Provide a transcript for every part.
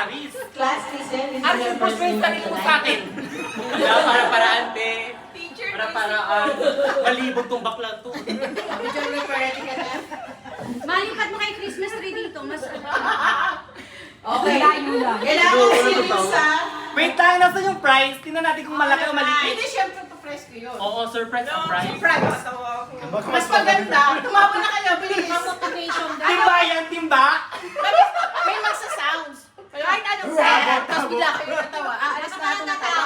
Aris. Class teacher. Aris yung first friend mo sa atin. Para-paraan, te. Teacher, Para-paraan. Malibog tong bakla to. Teacher, referee ka na. Malipat mo kay Christmas tree dito. Mas Okay. layo lang. Kailangan serious ha. Wait lang, nasa yung prize? Tingnan natin kung malaki o Hindi, maliit. syempre pa-press ko yun. Oo, surprise ang prize. Surprise. Mas maganda. Tumawa na kayo, bilis. motivation Timba yan, timba! May magsa-sounds. Kahit anong sound. Tapos bigla kayo natawa. Aalis na ito natawa.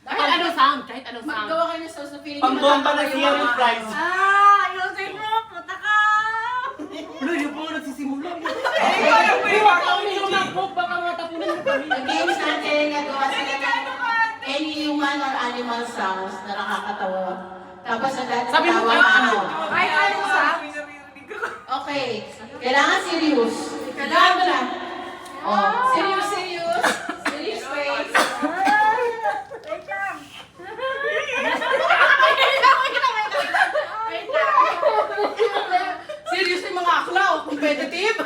Kahit anong sound, kahit anong sound. Magawa kayo ng sounds na feeling. Pambomba na siya yung prize. Ayusin mo, puta ka! Ulo, yung po nagsisimula. Baka matapunan mo kami. Ang games natin, nagawa sila ng any human or animal sounds na nakakatawa. Tapos ang lahat Sabi mo, ano? Kahit anong sounds. Okay. Kailangan serious. Kailangan mo na. Oh, serious, serious. Serious face. Serious yung mga akla o competitive?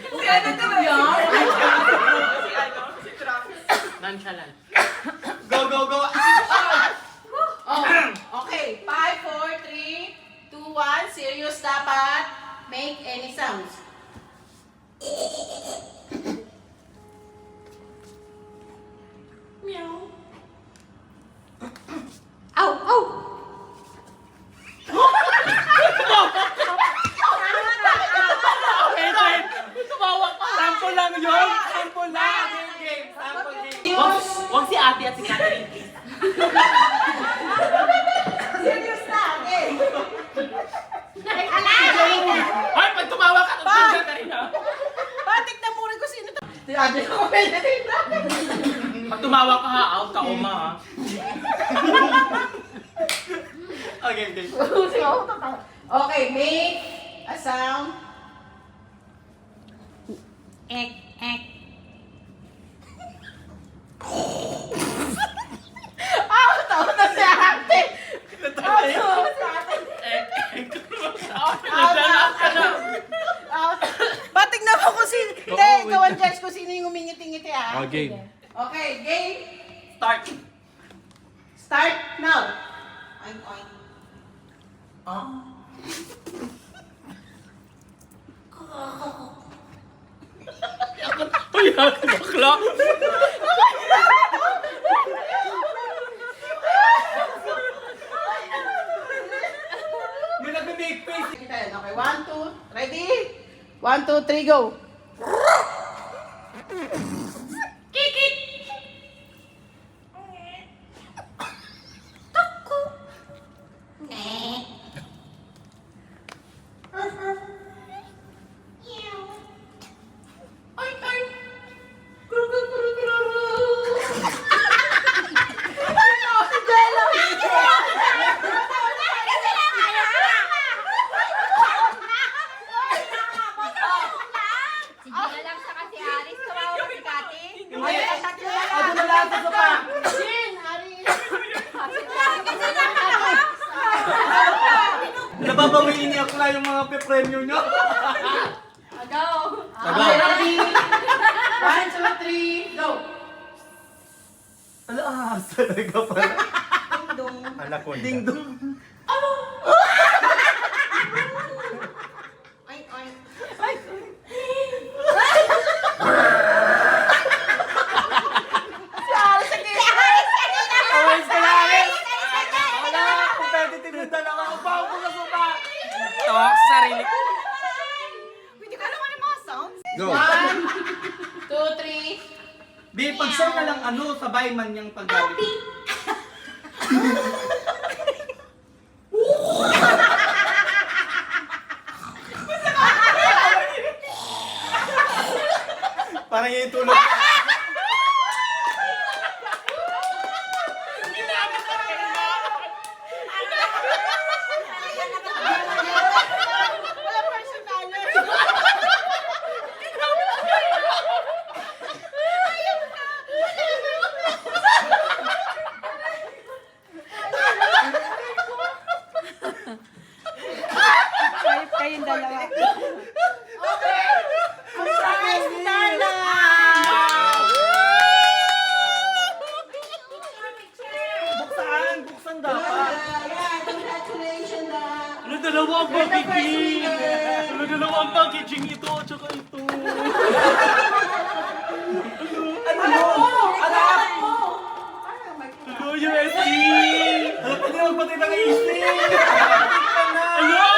Competitive yan? Nonchalant. Go, go, go! Oh, okay. 5, 4, 3, 2, 1. Serious dapat. Make any sounds. Meow. Ow! Ow! Okay, okay. Tumawa ka. Sample lang yun. Sample lang. Game, sample game. Huwag si ate at si Catherine. Serious na. Okay. Hoy, pag tumawa ka, tumigil ka rin ha. Batik na muna ko sino to. Si ate ko competitive na. Pag tumawa ka ha, out ka, uma ha. Okay, okay. Okay, make a sound. Ek, ek. Tawa na si ate. Tawa na si ate. Batik na po kung sino. Hindi, ikaw ang judge kung sino yung umingiti-ngiti ha. Okay. Okay, game. Start. Start now. Oink, oink. Uy, bakla. May nag-make face. Okay, 1, 2, ready? 1, 2, 3, go. Kikit! Tuku! Nek. Oink, oink. Guru, guru, guru, guru. Ano, si Jello? Si Gina lang sa kasi Aris, kawawa si Kati. Hindi. Ako na lang sa sopa. Jin, Aris. Nababawiin niya ako yung mga pe-premyo niyo. Agaw! Okay, ready? 1, 2, 3, go. Ala, talaga pala. Dong. Anaconda. Ding dong. Oink, oink. Si Aris, sige. Always ka lang. Wala, competitive yung dalawa. Upaw ko na sopa. Tawa ko sa sarili ko. Hindi ka naman yung mga sounds. Go. 1, 2, 3. Di, pag-share na lang ano, sabay man yung paggamit. Parang yung tulog. Wala personalan. Kayong dalawa. Okay. Ang prize Congratulations na. Ano, dalawa ang packaging. Ano, dalawa ang packaging ito, tsaka ito. Alam mo! Alam mo! Ano, USD. Ano, pwede magpatid ng AC. Ano?